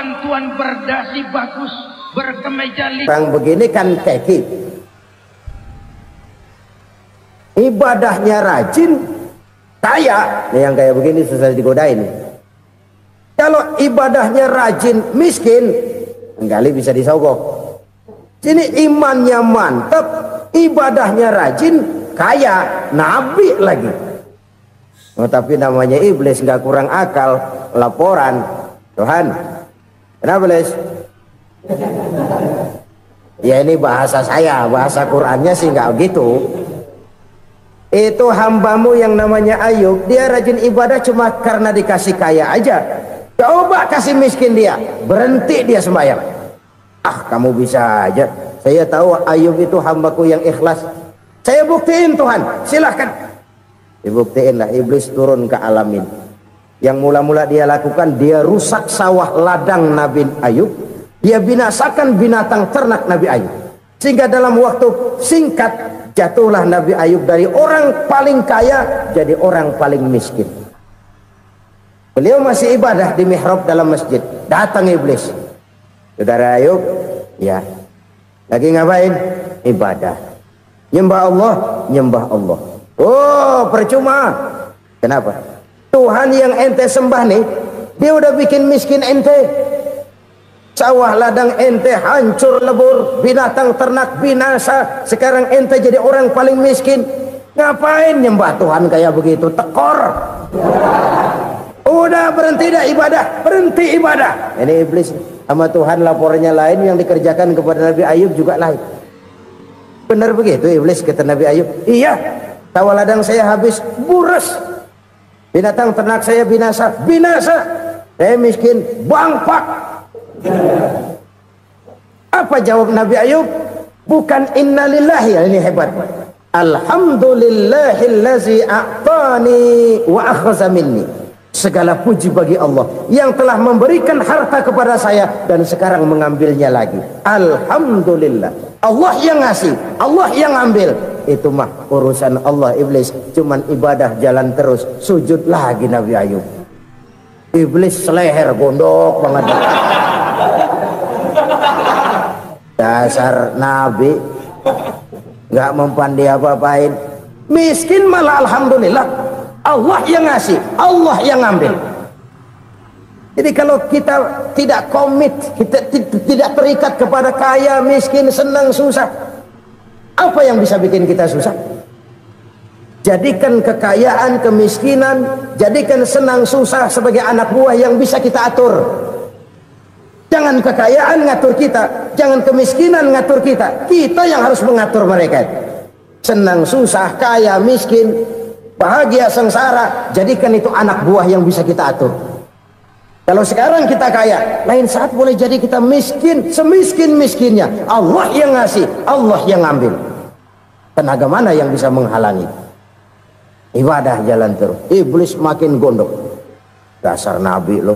tuan-tuan berdasi bagus, berkemeja lipat. Orang begini kan keki. Ibadahnya rajin, kaya. Nih yang kayak begini susah digodain. Kalau ibadahnya rajin, miskin, kali bisa disogok. Sini imannya mantap, ibadahnya rajin, kaya, nabi lagi. Oh, tapi namanya iblis nggak kurang akal. Laporan, Tuhan, kenapa Les? Ya ini bahasa saya, bahasa Qurannya sih nggak gitu. Itu hambamu yang namanya Ayub, dia rajin ibadah cuma karena dikasih kaya aja. Coba kasih miskin dia, berhenti dia sembahyang. Ah, kamu bisa aja. Saya tahu Ayub itu hambaku yang ikhlas. Saya buktiin Tuhan, silahkan. Dibuktiin lah, iblis turun ke alamin. Yang mula-mula dia lakukan, dia rusak sawah ladang Nabi Ayub. Dia binasakan binatang ternak Nabi Ayub. Sehingga dalam waktu singkat, jatuhlah Nabi Ayub dari orang paling kaya jadi orang paling miskin. Beliau masih ibadah di mihrab dalam masjid. Datang iblis. Saudara Ayub, ya, lagi ngapain? Ibadah. Nyembah Allah, nyembah Allah. Oh, percuma. Kenapa? Tuhan yang ente sembah nih, dia udah bikin miskin ente. Sawah ladang ente hancur lebur, binatang ternak binasa. Sekarang ente jadi orang paling miskin. Ngapain nyembah Tuhan kayak begitu? Tekor. Udah berhenti dah ibadah, berhenti ibadah. Ini iblis sama Tuhan laporannya lain, yang dikerjakan kepada Nabi Ayub juga lain. Benar begitu iblis kata Nabi Ayub? Iya, sawah ladang saya habis, buras. Binatang ternak saya binasa, binasa. Saya miskin, bangpak. Apa jawab Nabi Ayub? Bukan innalillahi, ini hebat. Alhamdulillahillazi a'tani wa akhza minni. Segala puji bagi Allah yang telah memberikan harta kepada saya dan sekarang mengambilnya lagi. Alhamdulillah. Allah yang ngasih, Allah yang ambil. Itu mah urusan Allah. Iblis cuman ibadah jalan terus, sujud lagi Nabi Ayub. Iblis seleher gondok banget. Dasar Nabi nggak mempan dia apa-apain. Miskin malah alhamdulillah. Allah yang ngasih, Allah yang ngambil. Jadi kalau kita tidak komit, kita tidak terikat kepada kaya, miskin, senang, susah, apa yang bisa bikin kita susah? Jadikan kekayaan, kemiskinan, jadikan senang, susah sebagai anak buah yang bisa kita atur. Jangan kekayaan ngatur kita, jangan kemiskinan ngatur kita. Kita yang harus mengatur mereka. Senang, susah, kaya, miskin, bahagia, sengsara, jadikan itu anak buah yang bisa kita atur. Kalau sekarang kita kaya, lain saat boleh jadi kita miskin, semiskin-miskinnya. Allah yang ngasih, Allah yang ngambil. Tenaga mana yang bisa menghalangi? Ibadah jalan terus. Iblis makin gondok. Dasar Nabi loh.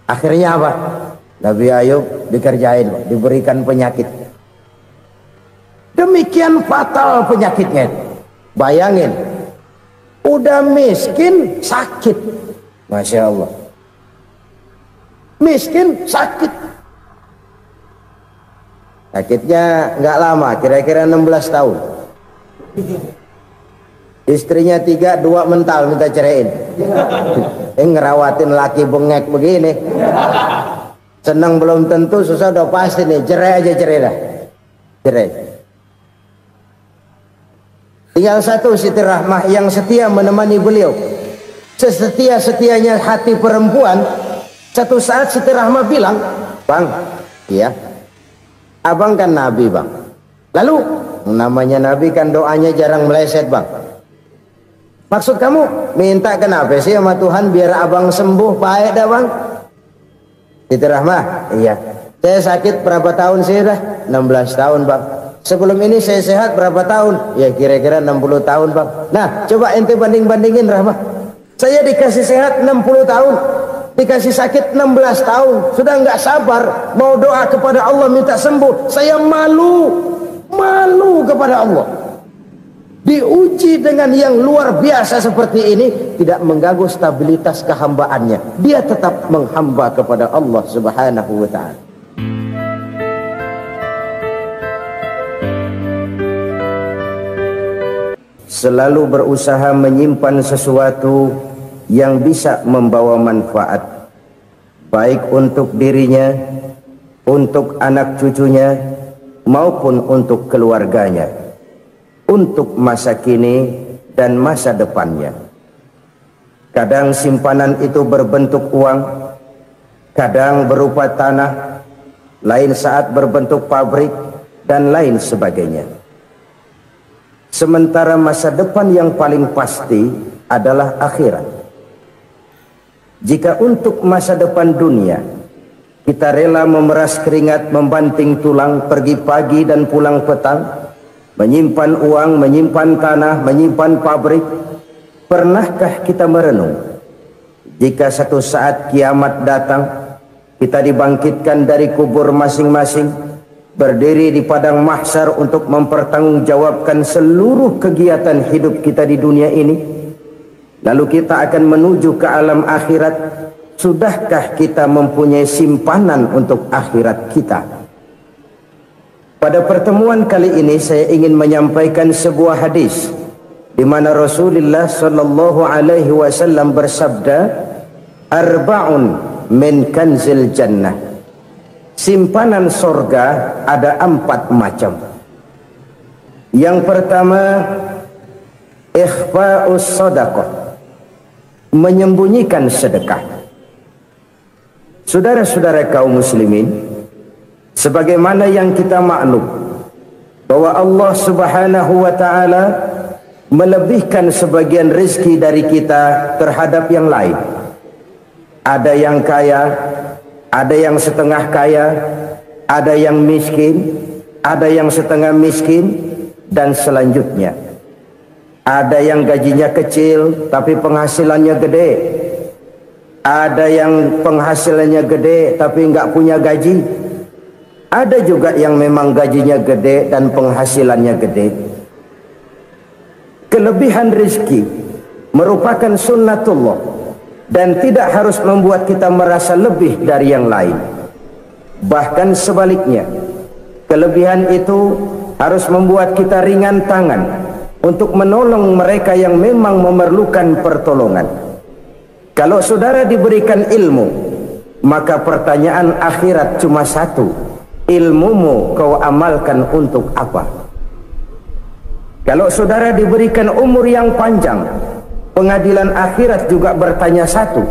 Akhirnya apa? Nabi Ayub dikerjain, diberikan penyakit. Demikian fatal penyakitnya. Bayangin, udah miskin sakit. Masya Allah. Miskin sakit. Sakitnya nggak lama, kira-kira 16 tahun. Istrinya 3, 2 mental minta ceraiin. Ngerawatin laki bengek begini. Senang belum tentu, susah udah pasti nih. Cerai aja, cerai dah. Cerai. Tinggal satu Siti Rahmah yang setia menemani beliau. Sesetia-setianya hati perempuan. Satu saat Siti Rahmah bilang, "Bang, iya, abang kan Nabi bang. Lalu namanya Nabi kan doanya jarang meleset bang. Maksud kamu minta kenapa sih sama Tuhan biar abang sembuh baik dah bang?" Siti Rahmah, iya. Saya sakit berapa tahun sih dah? 16 tahun bang. Sebelum ini saya sehat berapa tahun? Ya kira-kira 60 tahun bang. Nah coba ente banding-bandingin Rahmah. Saya dikasih sehat 60 tahun, dikasih sakit 16 tahun. Sudah nggak sabar mau doa kepada Allah minta sembuh. Saya malu kepada Allah. diuji dengan yang luar biasa seperti ini, tidak mengganggu stabilitas kehambaannya. Dia tetap menghamba kepada Allah Subhanahu wa ta'ala. Selalu berusaha menyimpan sesuatu yang bisa membawa manfaat, baik untuk dirinya, untuk anak cucunya, maupun untuk keluarganya, untuk masa kini dan masa depannya. Kadang simpanan itu berbentuk uang, kadang berupa tanah, lain saat berbentuk pabrik, dan lain sebagainya. Sementara masa depan yang paling pasti adalah akhirat. Jika untuk masa depan dunia kita rela memeras keringat, membanting tulang, pergi pagi dan pulang petang, menyimpan uang, menyimpan tanah, menyimpan pabrik, pernahkah kita merenung jika satu saat kiamat datang, kita dibangkitkan dari kubur masing-masing, berdiri di padang mahsyar untuk mempertanggungjawabkan seluruh kegiatan hidup kita di dunia ini, lalu kita akan menuju ke alam akhirat. Sudahkah kita mempunyai simpanan untuk akhirat kita? Pada pertemuan kali ini saya ingin menyampaikan sebuah hadis di mana Rasulullah sallallahu alaihi wasallam bersabda, arba'un min kanzil jannah. Simpanan sorga ada 4 macam. Yang pertama, ikhfa'us sadaqah, menyembunyikan sedekah. Saudara-saudara kaum muslimin, sebagaimana yang kita maklum bahwa Allah Subhanahu wa ta'ala melebihkan sebagian rezeki dari kita terhadap yang lain. Ada yang kaya, ada yang setengah kaya, ada yang miskin, ada yang setengah miskin, dan selanjutnya. Ada yang gajinya kecil tapi penghasilannya gede. Ada yang penghasilannya gede tapi nggak punya gaji. Ada juga yang memang gajinya gede dan penghasilannya gede. Kelebihan rezeki merupakan sunnatullah dan tidak harus membuat kita merasa lebih dari yang lain. Bahkan sebaliknya, kelebihan itu harus membuat kita ringan tangan untuk menolong mereka yang memang memerlukan pertolongan. Kalau saudara diberikan ilmu, maka pertanyaan akhirat cuma satu: ilmumu kau amalkan untuk apa? Kalau saudara diberikan umur yang panjang, pengadilan akhirat juga bertanya satu: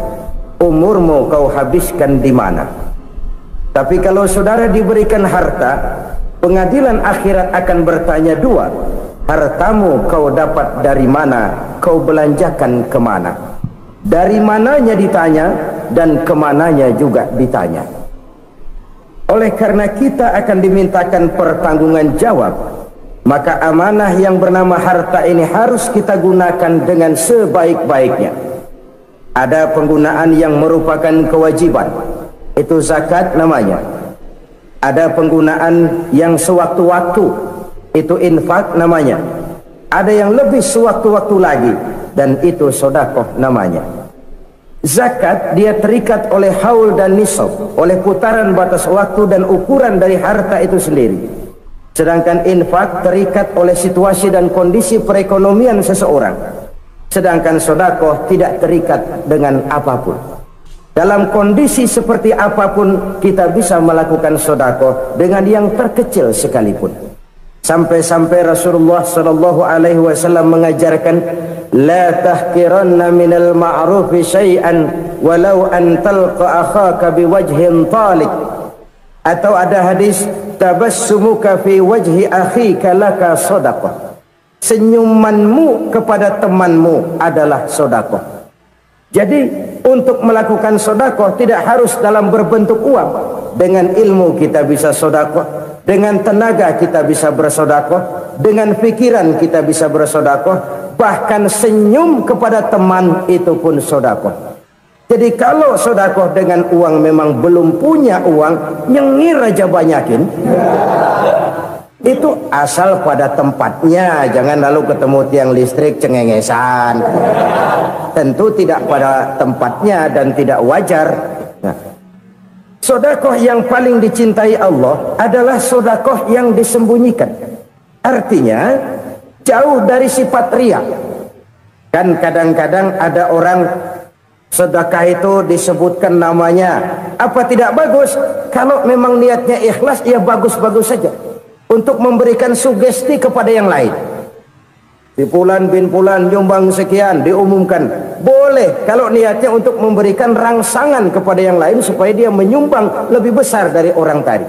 umurmu kau habiskan di mana? Tapi kalau saudara diberikan harta, pengadilan akhirat akan bertanya dua: hartamu kau dapat dari mana? Kau belanjakan kemana? Dari mananya ditanya, dan kemananya juga ditanya. Oleh karena kita akan dimintakan pertanggungan jawab, maka amanah yang bernama harta ini harus kita gunakan dengan sebaik-baiknya. Ada penggunaan yang merupakan kewajiban, itu zakat namanya. Ada penggunaan yang sewaktu-waktu, itu infak namanya. Ada yang lebih sewaktu-waktu lagi, dan itu sedekah namanya. Zakat dia terikat oleh haul dan nisab, oleh putaran batas waktu dan ukuran dari harta itu sendiri. Sedangkan infak terikat oleh situasi dan kondisi perekonomian seseorang. Sedangkan sedekah tidak terikat dengan apapun. Dalam kondisi seperti apapun kita bisa melakukan sedekah dengan yang terkecil sekalipun. Sampai-sampai Rasulullah sallallahu alaihi wasallam mengajarkan, la tahqiranna minal ma'rufi syai'an walau an talqa akhaka biwajhin talik. Atau ada hadis, tabassumuka fi wajhi akhika laka sedekah. Senyumanmu kepada temanmu adalah sedekah. Jadi untuk melakukan sedekah tidak harus dalam berbentuk uang. Dengan ilmu kita bisa sedekah, dengan tenaga kita bisa bersedekah, dengan pikiran kita bisa bersedekah, bahkan senyum kepada teman itu pun sedekah. Jadi kalau sedekah dengan uang memang belum punya uang, nyengir aja banyakin. Itu asal pada tempatnya, jangan lalu ketemu tiang listrik cengengesan. Tentu tidak pada tempatnya dan tidak wajar. Nah, sedekah yang paling dicintai Allah adalah sedekah yang disembunyikan. Artinya jauh dari sifat riya. Kan kadang-kadang ada orang sedekah itu disebutkan namanya, apa tidak bagus? Kalau memang niatnya ikhlas, ya bagus-bagus saja. Untuk memberikan sugesti kepada yang lain. Si Fulan bin Fulan nyumbang sekian, diumumkan. Boleh kalau niatnya untuk memberikan rangsangan kepada yang lain supaya dia menyumbang lebih besar dari orang tadi.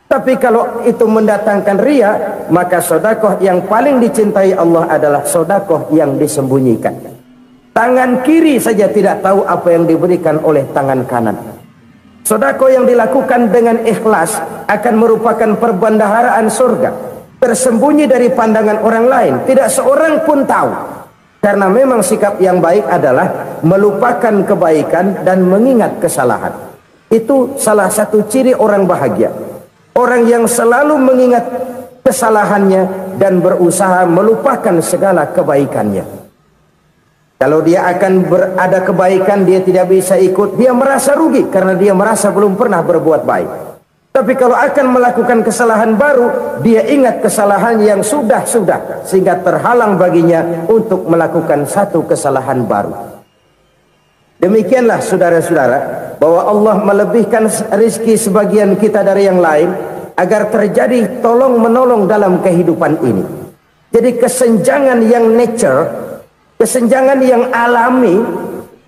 Tapi kalau itu mendatangkan riya, maka sedekah yang paling dicintai Allah adalah sedekah yang disembunyikan. Tangan kiri saja tidak tahu apa yang diberikan oleh tangan kanan. Sedekah yang dilakukan dengan ikhlas akan merupakan perbendaharaan surga, tersembunyi dari pandangan orang lain, tidak seorang pun tahu. Karena memang sikap yang baik adalah melupakan kebaikan dan mengingat kesalahan. Itu salah satu ciri orang bahagia. Orang yang selalu mengingat kesalahannya dan berusaha melupakan segala kebaikannya. Kalau dia akan berada kebaikan, dia tidak bisa ikut, dia merasa rugi karena dia merasa belum pernah berbuat baik. Tapi kalau akan melakukan kesalahan baru, dia ingat kesalahan yang sudah-sudah, sehingga terhalang baginya untuk melakukan satu kesalahan baru. Demikianlah saudara-saudara, bahwa Allah melebihkan rizki sebagian kita dari yang lain, agar terjadi tolong-menolong dalam kehidupan ini. Jadi kesenjangan yang nature, kesenjangan yang alami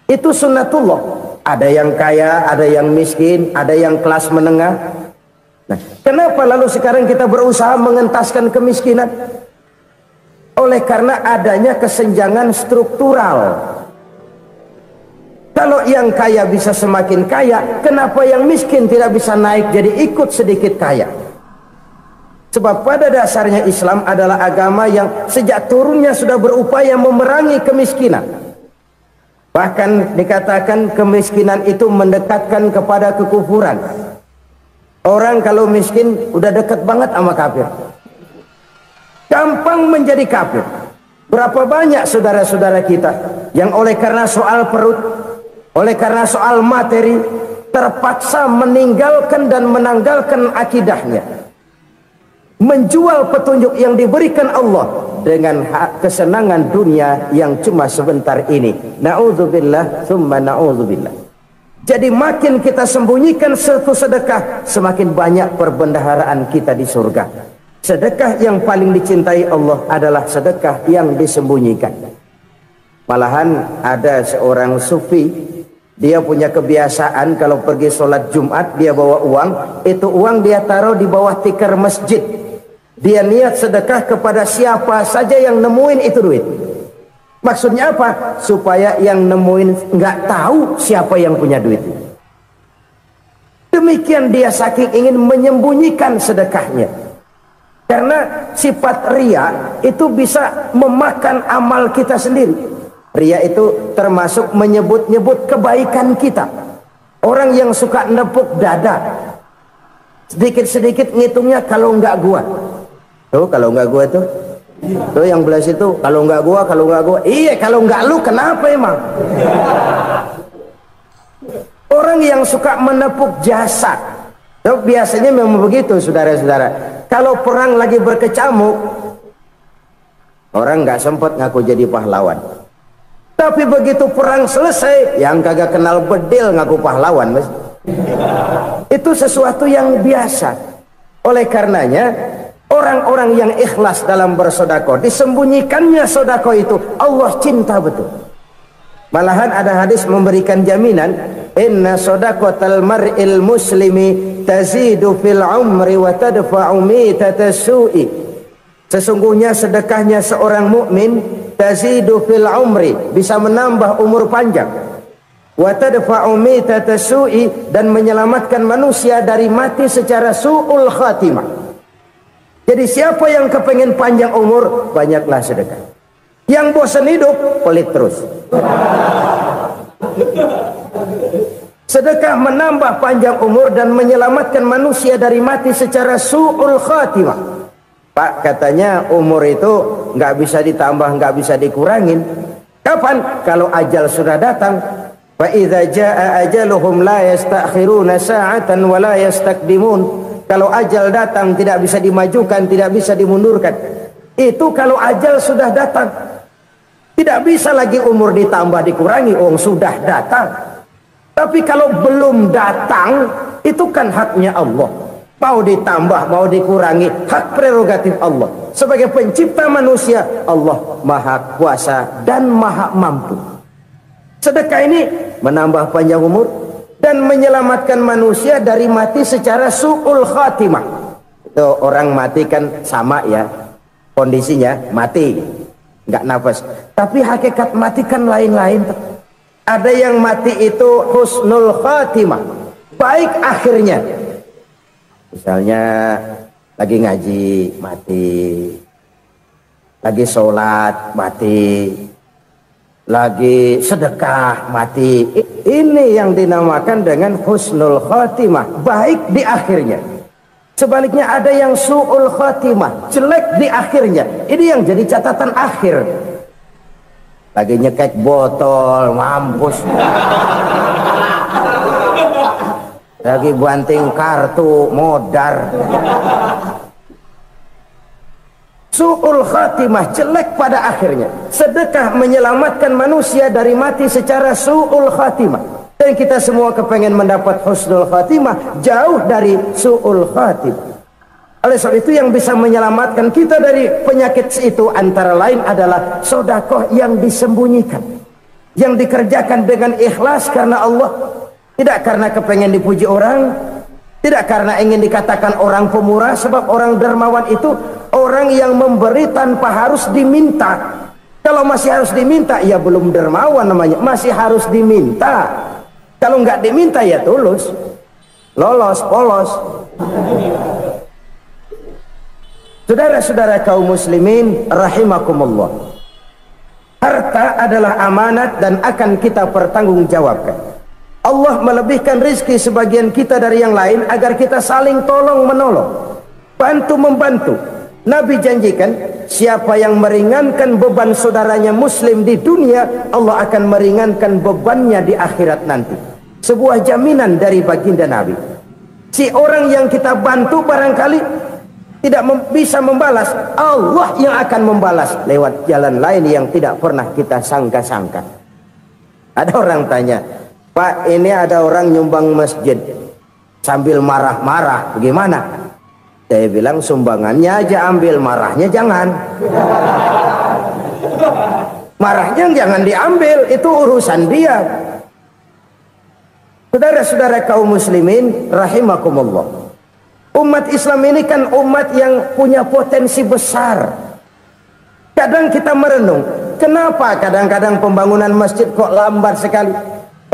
itu sunnatullah. Ada yang kaya, ada yang miskin, ada yang kelas menengah. Nah, kenapa lalu sekarang kita berusaha mengentaskan kemiskinan? Oleh karena adanya kesenjangan struktural. Kalau yang kaya bisa semakin kaya, kenapa yang miskin tidak bisa naik jadi ikut sedikit kaya? Sebab pada dasarnya Islam adalah agama yang sejak turunnya sudah berupaya memerangi kemiskinan. Bahkan dikatakan kemiskinan itu mendekatkan kepada kekufuran. Orang kalau miskin udah dekat banget sama kafir. Gampang menjadi kafir. Berapa banyak saudara-saudara kita yang oleh karena soal perut, oleh karena soal materi, terpaksa meninggalkan dan menanggalkan akidahnya. Menjual petunjuk yang diberikan Allah dengan kesenangan dunia yang cuma sebentar ini. Na'udzubillah summa na'udzubillah. Jadi makin kita sembunyikan satu sedekah, semakin banyak perbendaharaan kita di surga. Sedekah yang paling dicintai Allah adalah sedekah yang disembunyikan. Malahan ada seorang sufi, dia punya kebiasaan kalau pergi sholat Jumat dia bawa uang, itu uang dia taruh di bawah tikar masjid. Dia niat sedekah kepada siapa saja yang nemuin itu duit. Maksudnya apa? Supaya yang nemuin nggak tahu siapa yang punya duit. Demikian dia saking ingin menyembunyikan sedekahnya. Karena sifat riya itu bisa memakan amal kita sendiri. Riya itu termasuk menyebut-nyebut kebaikan kita. Orang yang suka nepuk dada, sedikit-sedikit ngitungnya kalau nggak gua. Tuh kalau nggak gua tuh yang belah situ, kalau nggak gua, kalau nggak gua. Iya, kalau nggak lu kenapa emang? Orang yang suka menepuk jasad, tuh biasanya memang begitu, saudara-saudara. Kalau perang lagi berkecamuk, orang nggak sempat ngaku jadi pahlawan. Tapi begitu perang selesai, yang kagak kenal bedil ngaku pahlawan, mas. Itu sesuatu yang biasa. Oleh karenanya, orang-orang yang ikhlas dalam bersedekah, disembunyikannya sedekah itu Allah cinta betul. Malahan ada hadis memberikan jaminan, inna sadaqatal mar'il muslimi tazidu fil umri wa tadfa'u mitatas su'i. Sesungguhnya sedekahnya seorang mukmin tazidu fil umri, bisa menambah umur panjang, wa tadfa'u mitatas su'i, dan menyelamatkan manusia dari mati secara su'ul khatimah. Jadi siapa yang kepengen panjang umur, banyaklah sedekah. Yang bosan hidup, pelit terus. Sedekah menambah panjang umur dan menyelamatkan manusia dari mati secara su'ul khatimah. Pak, katanya umur itu nggak bisa ditambah, nggak bisa dikurangin. Kapan? Kalau ajal sudah datang. Fa idza jaa ajaluhum la yastakhiruna sa'atan wa la yastaqdimun. Kalau ajal datang tidak bisa dimajukan, tidak bisa dimundurkan. Itu kalau ajal sudah datang. Tidak bisa lagi umur ditambah dikurangi, sudah datang. Tapi kalau belum datang, itu kan haknya Allah. Mau ditambah, mau dikurangi, hak prerogatif Allah. Sebagai pencipta manusia, Allah Maha Kuasa dan Maha Mampu. Sedekah ini menambah panjang umur dan menyelamatkan manusia dari mati secara su'ul khatimah. Itu orang mati kan sama ya, kondisinya mati, nggak nafas. Tapi hakikat mati kan lain-lain. Ada yang mati itu husnul khatimah, baik akhirnya. Misalnya lagi ngaji mati, lagi sholat mati, lagi sedekah mati. Ini yang dinamakan dengan husnul khatimah, baik di akhirnya. Sebaliknya ada yang su'ul khatimah, jelek di akhirnya. Ini yang jadi catatan akhir. Lagi nyekek botol, mampus. Lagi banting kartu, modar. Su'ul khatimah, jelek pada akhirnya. Sedekah menyelamatkan manusia dari mati secara su'ul khatimah. Dan kita semua kepengen mendapat husnul khatimah, jauh dari su'ul khatimah. Oleh sebab itu yang bisa menyelamatkan kita dari penyakit itu antara lain adalah sedekah yang disembunyikan, yang dikerjakan dengan ikhlas karena Allah. Tidak karena kepengen dipuji orang, tidak karena ingin dikatakan orang pemurah. Sebab orang dermawan itu orang yang memberi tanpa harus diminta. Kalau masih harus diminta, ya belum dermawan namanya. Masih harus diminta. Kalau nggak diminta, ya tulus, lolos, polos. Saudara-saudara kaum muslimin rahimakumullah, harta adalah amanat dan akan kita pertanggungjawabkan. Allah melebihkan rizki sebagian kita dari yang lain agar kita saling tolong menolong, bantu membantu. Nabi janjikan, siapa yang meringankan beban saudaranya muslim di dunia, Allah akan meringankan bebannya di akhirat nanti. Sebuah jaminan dari baginda Nabi. Si orang yang kita bantu barangkali tidak bisa membalas, Allah yang akan membalas lewat jalan lain yang tidak pernah kita sangka-sangka. Ada orang tanya, Pak, ini ada orang nyumbang masjid sambil marah-marah, bagaimana? Saya bilang sumbangannya aja ambil, marahnya jangan. Marahnya jangan diambil, itu urusan dia. Saudara-saudara kaum muslimin rahimakumullah, umat Islam ini kan umat yang punya potensi besar. Kadang kita merenung, kenapa kadang-kadang pembangunan masjid kok lambat sekali?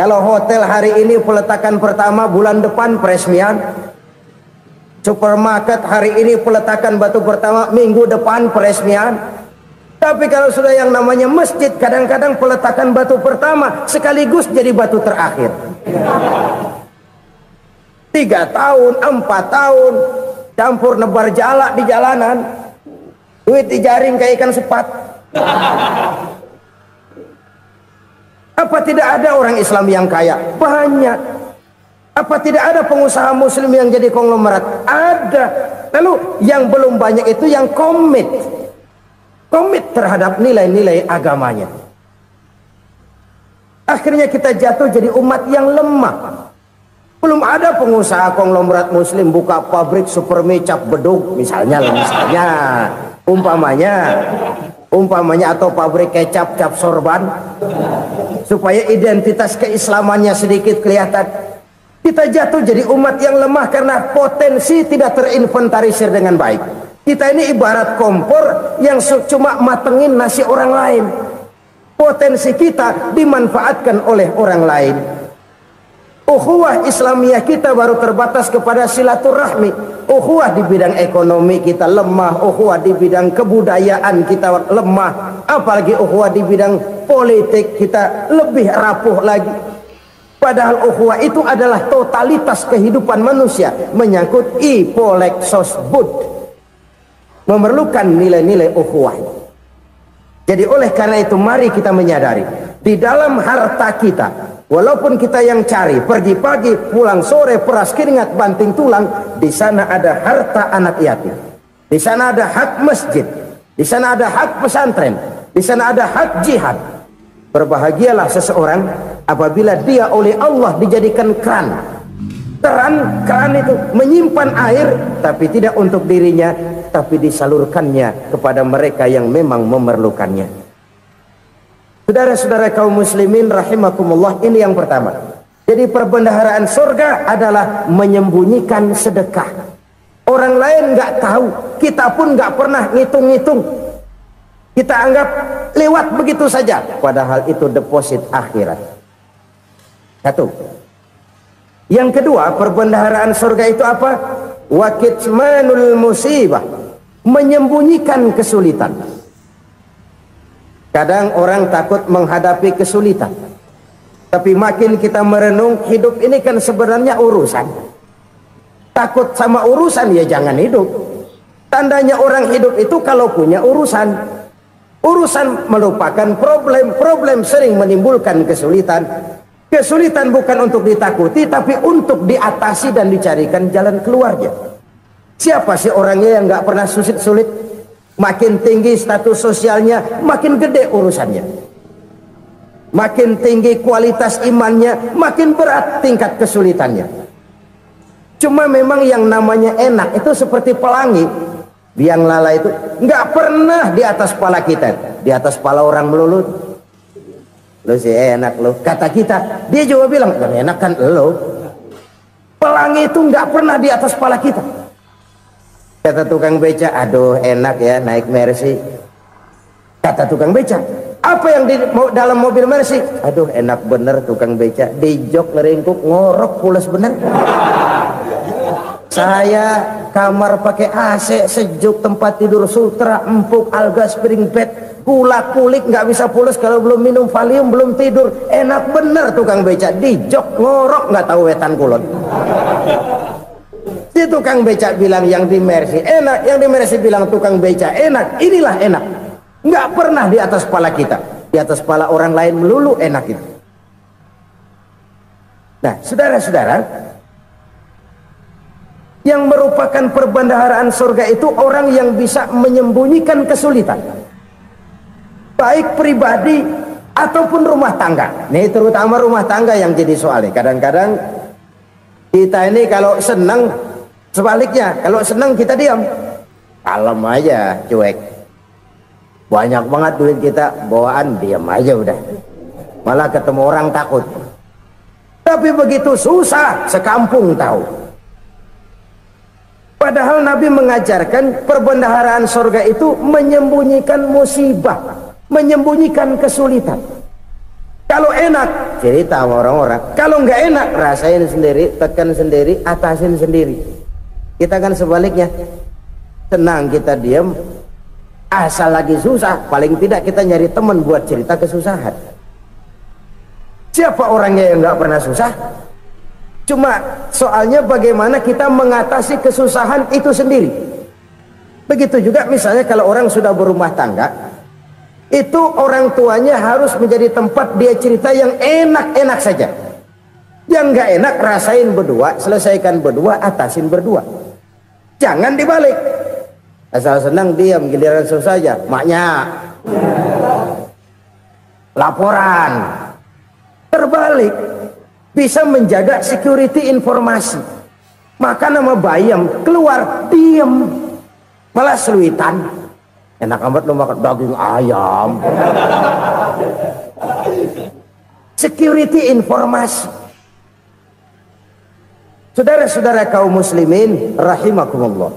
Kalau hotel hari ini peletakan pertama, bulan depan peresmian. Supermarket hari ini peletakan batu pertama, minggu depan peresmian. Tapi kalau sudah yang namanya masjid, kadang-kadang peletakan batu pertama sekaligus jadi batu terakhir. 3 tahun, 4 tahun, campur nebar jalak di jalanan, duit dijaring kayak ikan sepat. Apa tidak ada orang Islam yang kaya? Banyak. Apa tidak ada pengusaha muslim yang jadi konglomerat? Ada. Lalu yang belum banyak itu yang komit terhadap nilai-nilai agamanya. Akhirnya kita jatuh jadi umat yang lemah. Belum ada pengusaha konglomerat muslim buka pabrik supermi cap beduk misalnya umpamanya atau pabrik kecap cap sorban supaya identitas keislamannya sedikit kelihatan. Kita jatuh jadi umat yang lemah karena potensi tidak terinventarisir dengan baik. Kita ini ibarat kompor yang cuma matengin nasi orang lain. Potensi kita dimanfaatkan oleh orang lain. Ukhuwah Islamiyah kita baru terbatas kepada silaturahmi. Ukhuwah di bidang ekonomi kita lemah, ukhuwah di bidang kebudayaan kita lemah, apalagi ukhuwah di bidang politik kita lebih rapuh lagi. Padahal ukhuwah itu adalah totalitas kehidupan manusia, menyangkut ipolek sosbud. memerlukan nilai-nilai ukhuwah. Jadi oleh karena itu mari kita menyadari di dalam harta kita, walaupun kita yang cari pergi pagi pulang sore peras keringat banting tulang, di sana ada harta anak yatim, di sana ada hak masjid, di sana ada hak pesantren, di sana ada hak jihad. Berbahagialah seseorang apabila dia oleh Allah dijadikan keran itu menyimpan air, tapi tidak untuk dirinya, tapi disalurkannya kepada mereka yang memang memerlukannya. Saudara-saudara kaum muslimin rahimakumullah, ini yang pertama. Jadi perbendaharaan surga adalah menyembunyikan sedekah. Orang lain nggak tahu, kita pun nggak pernah ngitung-ngitung. Kita anggap lewat begitu saja, padahal itu deposit akhirat. Satu. Yang kedua, perbendaharaan surga itu apa? Wa kitmanul musibah, menyembunyikan kesulitan. Kadang orang takut menghadapi kesulitan, tapi makin kita merenung, hidup ini kan sebenarnya urusan. Takut sama urusan, ya jangan hidup. Tandanya orang hidup itu kalau punya urusan. Urusan melupakan problem, problem sering menimbulkan kesulitan. Kesulitan bukan untuk ditakuti, tapi untuk diatasi dan dicarikan jalan keluarnya. Siapa sih orangnya yang nggak pernah sulit-sulit? Makin tinggi status sosialnya, makin gede urusannya. Makin tinggi kualitas imannya, makin berat tingkat kesulitannya. Cuma memang yang namanya enak itu seperti pelangi. Biang lala itu nggak pernah di atas kepala kita, di atas kepala orang melulu. Lo sih enak lo, kata kita. Dia juga bilang yang enak kan lo. Pelangi itu nggak pernah di atas kepala kita. Kata tukang beca, aduh enak ya naik Mercy. Kata tukang beca, apa yang di dalam mobil Mercy? Aduh enak bener tukang beca, di jok ngeringkuk ngorok pules bener. Saya kamar pakai AC sejuk, tempat tidur sutra empuk, alga spring bed, kulak kulik nggak bisa pules kalau belum minum Valium, belum tidur. Enak bener tukang beca, di jok ngorok nggak tahu wetan kulon. Si tukang beca bilang yang di Mercy enak, yang di Mercy bilang tukang beca enak. Inilah enak, nggak pernah di atas kepala kita, di atas kepala orang lain melulu enak itu. Nah saudara-saudara, yang merupakan perbendaharaan surga itu orang yang bisa menyembunyikan kesulitan, baik pribadi ataupun rumah tangga. Nih terutama rumah tangga yang jadi soalnya. Kadang-kadang kita ini kalau senang, sebaliknya kalau senang kita diam, kalem aja, cuek. Banyak banget duit kita bawaan, diam aja udah. Malah ketemu orang takut. Tapi begitu susah, sekampung tahu. Padahal Nabi mengajarkan perbendaharaan surga itu menyembunyikan musibah, menyembunyikan kesulitan. Kalau enak, cerita sama orang-orang. Kalau nggak enak, rasain sendiri, tekan sendiri, atasin sendiri. Kita kan sebaliknya, senang kita diam, asal lagi susah, paling tidak kita nyari teman buat cerita kesusahan. Siapa orangnya yang nggak pernah susah? Cuma soalnya bagaimana kita mengatasi kesusahan itu sendiri. Begitu juga misalnya kalau orang sudah berumah tangga, itu orang tuanya harus menjadi tempat dia cerita yang enak-enak saja. Yang nggak enak rasain berdua, selesaikan berdua, atasin berdua. Jangan dibalik. Asal senang diam, giliran susah aja. Maknya laporan. Terbalik. Bisa menjaga security informasi. Maka nama bayam keluar diem, malah seluitan. Enak amat lo makan daging ayam. Security informasi. Saudara-saudara kaum muslimin rahimakumullah,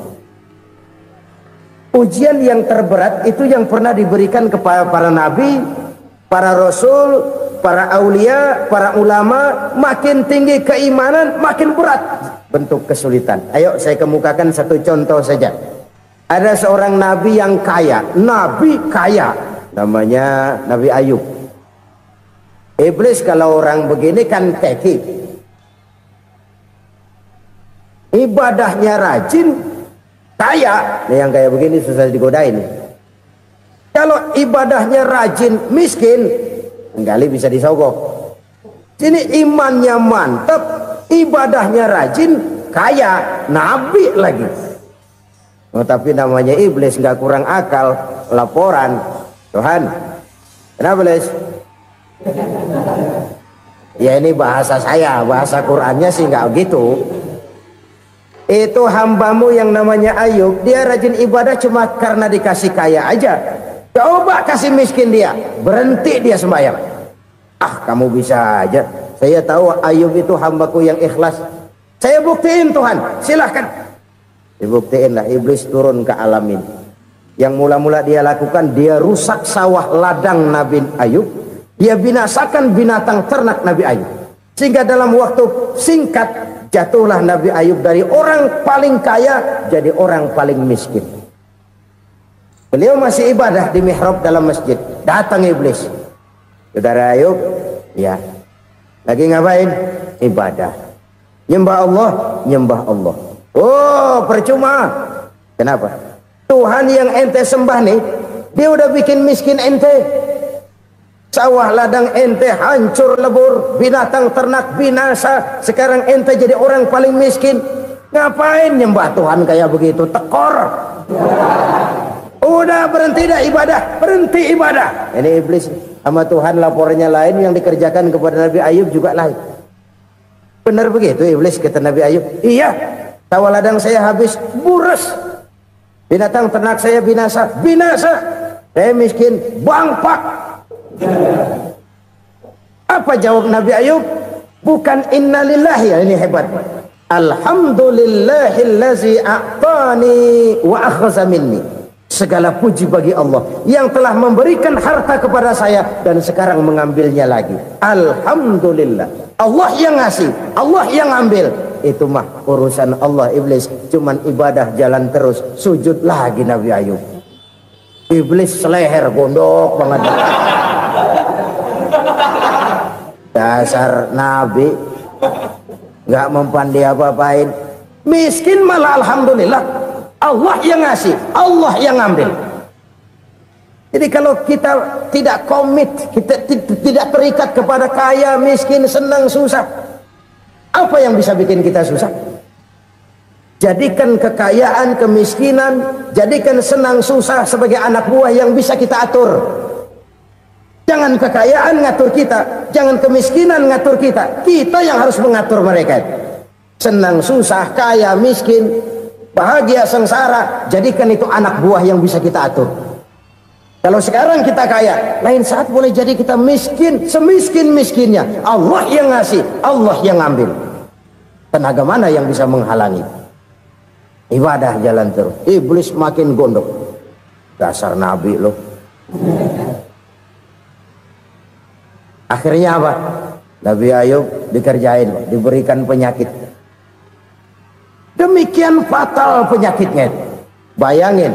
ujian yang terberat itu yang pernah diberikan kepada para nabi, para rasul, para aulia, para ulama. Makin tinggi keimanan, makin berat bentuk kesulitan. Ayo saya kemukakan satu contoh saja. Ada seorang nabi yang kaya, nabi kaya, namanya Nabi Ayub. Iblis kalau orang begini kan keki, ibadahnya rajin, kaya, nih yang kayak begini susah digodain. Kalau ibadahnya rajin, miskin, kali bisa disogok. Sini imannya mantap, ibadahnya rajin, kaya, nabi lagi. Oh, tapi namanya iblis, nggak kurang akal. Laporan, Tuhan, kenapa Les? Ya ini bahasa saya, bahasa Qurannya sih nggak gitu. Itu hambamu yang namanya Ayub, dia rajin ibadah cuma karena dikasih kaya aja. Coba kasih miskin dia, berhenti dia sembahyang. Ah, kamu bisa aja. Saya tahu Ayub itu hambaku yang ikhlas. Saya buktiin Tuhan, silahkan. Dibuktiin lah, iblis turun ke alam ini. Yang mula-mula dia lakukan, dia rusak sawah ladang Nabi Ayub. Dia binasakan binatang ternak Nabi Ayub. Sehingga dalam waktu singkat, jatuhlah Nabi Ayub dari orang paling kaya jadi orang paling miskin. Beliau masih ibadah di mihrab dalam masjid. Datang iblis. Saudara Ayub, ya. Lagi ngapain? Ibadah. Nyembah Allah, nyembah Allah. Oh, percuma. Kenapa? Tuhan yang ente sembah nih, dia udah bikin miskin ente. Sawah ladang ente hancur lebur, binatang ternak binasa. Sekarang ente jadi orang paling miskin. Ngapain nyembah Tuhan kayak begitu? Tekor. Udah berhenti dah ibadah, berhenti ibadah. Ini iblis sama Tuhan laporannya lain, yang dikerjakan kepada Nabi Ayub juga lain. Benar begitu iblis kata Nabi Ayub? Iya, sawah ladang saya habis, buras. Binatang ternak saya binasa, binasa. Saya miskin, bangpak. Apa jawab Nabi Ayub? Bukan innalillahi, ini hebat. Alhamdulillahillazi a'tani wa akhza minni. Segala puji bagi Allah yang telah memberikan harta kepada saya dan sekarang mengambilnya lagi. Alhamdulillah. Allah yang ngasih, Allah yang ambil. Itu mah urusan Allah. Iblis cuman ibadah jalan terus, sujud lagi Nabi Ayub. Iblis seleher gondok banget. Dasar Nabi nggak mempan dia apa-apain. Miskin malah alhamdulillah. Allah yang ngasih, Allah yang ambil. Jadi kalau kita tidak komit, kita tidak terikat kepada kaya, miskin, senang, susah, apa yang bisa bikin kita susah? Jadikan kekayaan, kemiskinan, jadikan senang, susah sebagai anak buah yang bisa kita atur. Jangan kekayaan ngatur kita, jangan kemiskinan ngatur kita. Kita yang harus mengatur mereka. Senang, susah, kaya, miskin, bahagia, sengsara, jadikan itu anak buah yang bisa kita atur. Kalau sekarang kita kaya, lain saat boleh jadi kita miskin, semiskin-miskinnya. Allah yang ngasih, Allah yang ambil. Tenaga mana yang bisa menghalangi? Ibadah jalan terus. Iblis makin gondok. Dasar Nabi loh. Akhirnya apa? Nabi Ayub dikerjain, diberikan penyakit. Demikian fatal penyakitnya. Bayangin,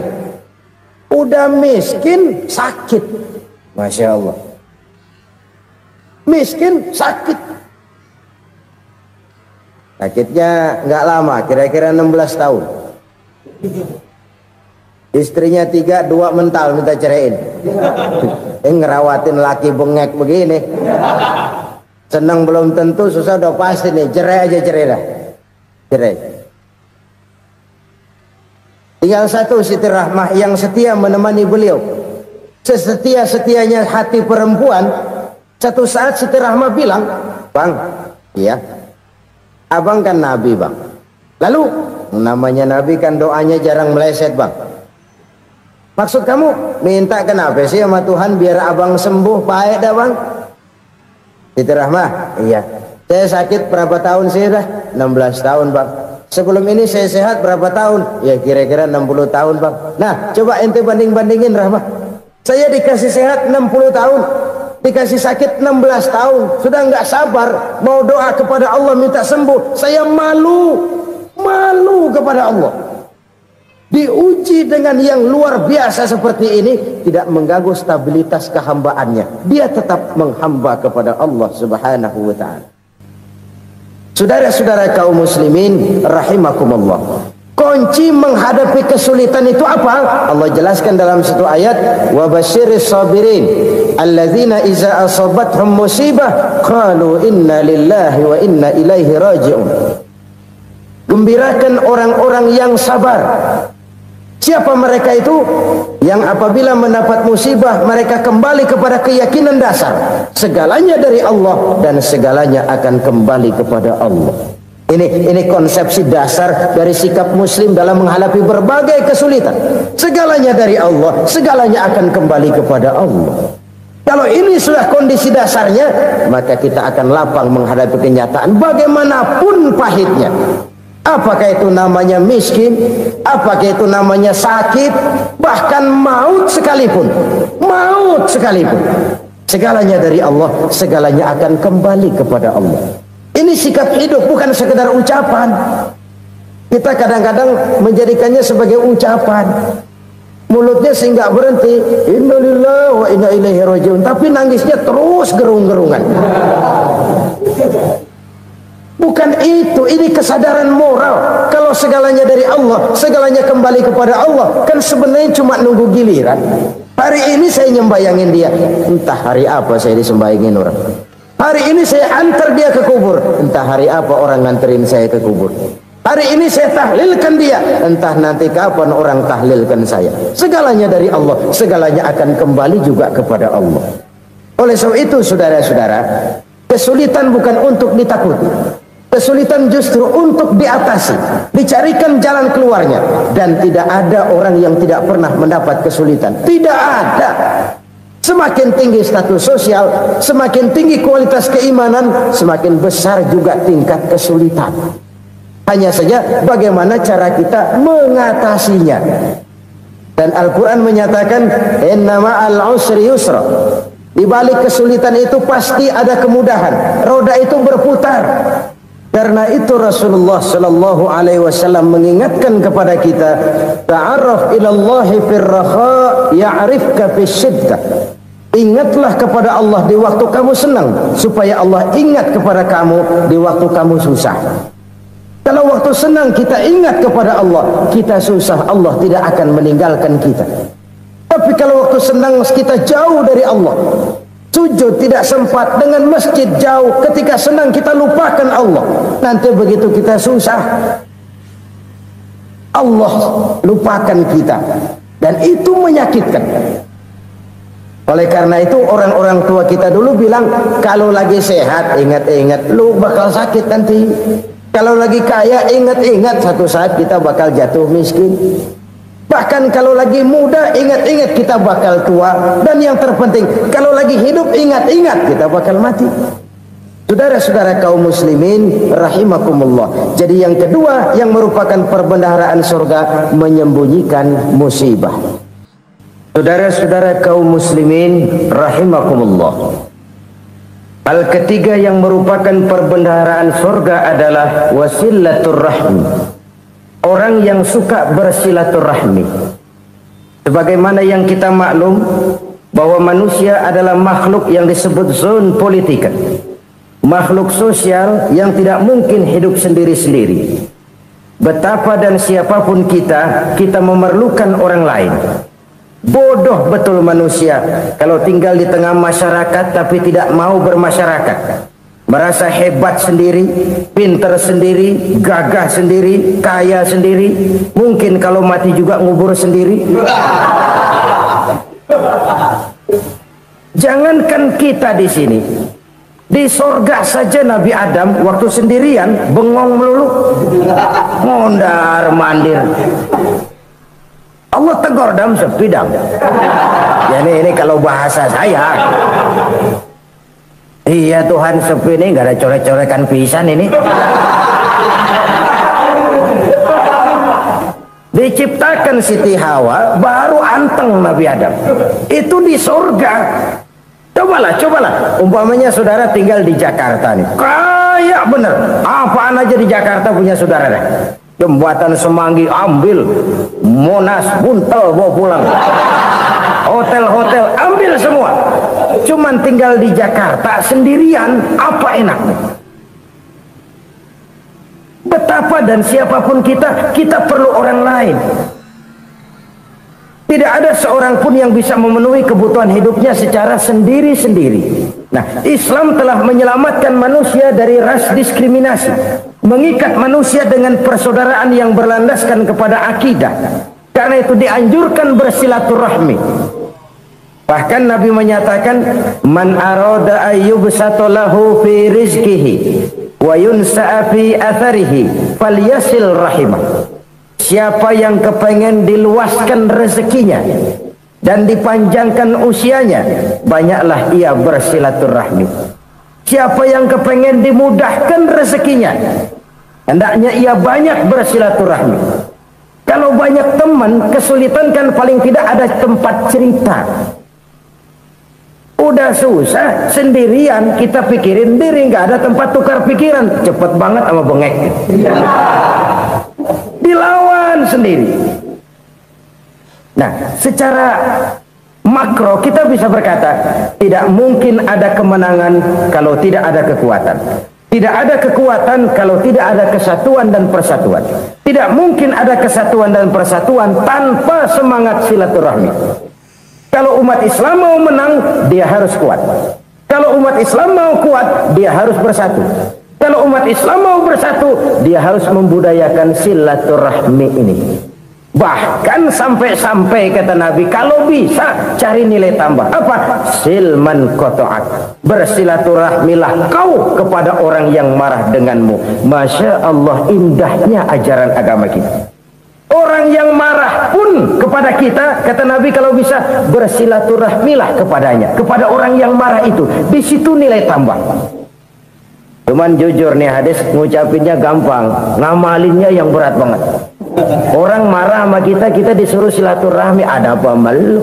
udah miskin sakit. Masya Allah. Miskin sakit. Sakitnya nggak lama, kira-kira 16 tahun. Istrinya 3, 2 mental minta ceraiin. Ngerawatin laki bengek begini. Senang belum tentu, susah udah pasti nih. Cerai aja, cerai dah. Cerai. Tinggal satu Siti Rahmah yang setia menemani beliau. Sesetia-setianya hati perempuan. Satu saat Siti Rahmah bilang, "Bang, iya, abang kan Nabi bang. Lalu namanya Nabi kan doanya jarang meleset bang. Maksud kamu minta kenapa sih sama Tuhan biar abang sembuh baik dah bang?" Siti Rahmah, iya. Saya sakit berapa tahun sih dah? 16 tahun bang. Sebelum ini saya sehat berapa tahun? Ya kira-kira 60 tahun bang. Nah coba ente banding-bandingin Rahmah. Saya dikasih sehat 60 tahun, dikasih sakit 16 tahun. Sudah nggak sabar mau doa kepada Allah minta sembuh. Saya malu kepada Allah. Diuji dengan yang luar biasa seperti ini, tidak mengganggu stabilitas kehambaannya. Dia tetap menghamba kepada Allah Subhanahu wa ta'ala. Saudara-saudara kaum muslimin rahimakumullah. Kunci menghadapi kesulitan itu apa? Allah jelaskan dalam satu ayat, wa basyiris sabirin alladzina iza asabathum musibah qalu inna lillahi wa inna ilaihi raji'un. Gembirakan orang-orang yang sabar. Siapa mereka itu? Yang apabila mendapat musibah mereka kembali kepada keyakinan dasar, segalanya dari Allah dan segalanya akan kembali kepada Allah. Ini konsepsi dasar dari sikap muslim dalam menghadapi berbagai kesulitan. Segalanya dari Allah, segalanya akan kembali kepada Allah. Kalau ini sudah kondisi dasarnya, maka kita akan lapang menghadapi kenyataan bagaimanapun pahitnya. Apakah itu namanya miskin, apakah itu namanya sakit, bahkan maut sekalipun. Maut sekalipun. Segalanya dari Allah, segalanya akan kembali kepada Allah. Ini sikap hidup, bukan sekedar ucapan. Kita kadang-kadang menjadikannya sebagai ucapan. Mulutnya sih nggak berhenti, innalillahi wa inna ilaihi raji'un, tapi nangisnya terus gerung-gerungan. Bukan itu, ini kesadaran moral. Kalau segalanya dari Allah, segalanya kembali kepada Allah, kan sebenarnya cuma nunggu giliran. Hari ini saya nyembayangin dia, entah hari apa saya disembayangin orang. Hari ini saya antar dia ke kubur, entah hari apa orang nganterin saya ke kubur. Hari ini saya tahlilkan dia, entah nanti kapan orang tahlilkan saya. Segalanya dari Allah, segalanya akan kembali juga kepada Allah. Oleh sebab itu saudara-saudara, kesulitan bukan untuk ditakuti. Kesulitan justru untuk diatasi, dicarikan jalan keluarnya. Dan tidak ada orang yang tidak pernah mendapat kesulitan. Tidak ada. Semakin tinggi status sosial, semakin tinggi kualitas keimanan, semakin besar juga tingkat kesulitan. Hanya saja bagaimana cara kita mengatasinya. Dan Al-Quran menyatakan, inna ma'al usri yusra. Di balik kesulitan itu pasti ada kemudahan. Roda itu berputar. Karena itu Rasulullah sallallahu alaihi wasallam mengingatkan kepada kita, ta'arraf ilallahi fir raha ya'rifka fis syiddah. Ingatlah kepada Allah di waktu kamu senang, supaya Allah ingat kepada kamu di waktu kamu susah. Kalau waktu senang kita ingat kepada Allah, kita susah, Allah tidak akan meninggalkan kita. Tapi kalau waktu senang kita jauh dari Allah, sujud tidak sempat, dengan masjid jauh, ketika senang kita lupakan Allah. Nanti begitu kita susah, Allah lupakan kita, dan itu menyakitkan. Oleh karena itu orang-orang tua kita dulu bilang, kalau lagi sehat ingat-ingat lu bakal sakit nanti. Kalau lagi kaya ingat-ingat satu saat kita bakal jatuh miskin. Bahkan kalau lagi muda ingat-ingat kita bakal tua. Dan yang terpenting, kalau lagi hidup ingat-ingat kita bakal mati. Saudara-saudara kaum muslimin rahimakumullah. Jadi yang kedua yang merupakan perbendaharaan surga, menyembunyikan musibah. Saudara-saudara kaum muslimin rahimakumullah. Hal ketiga yang merupakan perbendaharaan surga adalah wasilatur rahmi. Orang yang suka bersilaturahmi. Sebagaimana yang kita maklum bahwa manusia adalah makhluk yang disebut zon politika. Makhluk sosial yang tidak mungkin hidup sendiri-sendiri. Betapa dan siapapun kita memerlukan orang lain. Bodoh betul manusia kalau tinggal di tengah masyarakat tapi tidak mau bermasyarakat. Merasa hebat sendiri, pintar sendiri, gagah sendiri, kaya sendiri. Mungkin kalau mati juga ngubur sendiri. Jangankan kita di sini, di sorga saja Nabi Adam waktu sendirian bengong melulu, mondar mandir. Allah tegur dalam sepidang. Ya ini kalau bahasa saya. Iya Tuhan, sepi ini nggak ada coret-corekan pisan ini. Diciptakan Siti Hawa baru anteng Nabi Adam. Itu di surga. Cobalah. Umpamanya saudara tinggal di Jakarta nih. Kayak bener. Apaan aja di Jakarta punya saudara deh. Jembatan Semanggi ambil, Monas buntel bawa pulang, hotel-hotel ambil semua. Cuman tinggal di Jakarta sendirian, apa enaknya? Betapa dan siapapun kita perlu orang lain. Tidak ada seorang pun yang bisa memenuhi kebutuhan hidupnya secara sendiri-sendiri. Nah, Islam telah menyelamatkan manusia dari ras diskriminasi, mengikat manusia dengan persaudaraan yang berlandaskan kepada akidah. Karena itu dianjurkan bersilaturahmi. Bahkan Nabi menyatakan, man arada ayyubsata lahu fi rizqihi wa yunsa'a fi atharihi falyasil rahimah. Siapa yang kepengen diluaskan rezekinya dan dipanjangkan usianya, banyaklah ia bersilaturahmi. Siapa yang kepengen dimudahkan rezekinya, hendaknya ia banyak bersilaturahmi. Kalau banyak teman, kesulitan kan paling tidak ada tempat cerita. Udah susah sendirian, kita pikirin diri, nggak ada tempat tukar pikiran. Cepet banget sama bengek. Dilawan sendiri. Nah, secara makro kita bisa berkata, tidak mungkin ada kemenangan kalau tidak ada kekuatan. Tidak ada kekuatan kalau tidak ada kesatuan dan persatuan. Tidak mungkin ada kesatuan dan persatuan tanpa semangat silaturahmi. Kalau umat Islam mau menang, dia harus kuat. Kalau umat Islam mau kuat, dia harus bersatu. Kalau umat Islam mau bersatu, dia harus membudayakan silaturahmi ini. Bahkan sampai-sampai kata Nabi, kalau bisa cari nilai tambah. Apa? Silman qata'ak. Bersilaturahmilah kau kepada orang yang marah denganmu. Masya Allah, indahnya ajaran agama kita. Orang yang marah pun kepada kita, kata Nabi, kalau bisa bersilaturahmilah kepadanya, kepada orang yang marah itu. Di situ nilai tambah. Cuman jujur nih, hadis ngucapinnya gampang, ngamalinnya yang berat banget. Orang marah sama kita, kita disuruh silaturahmi. Ada apa sama lu?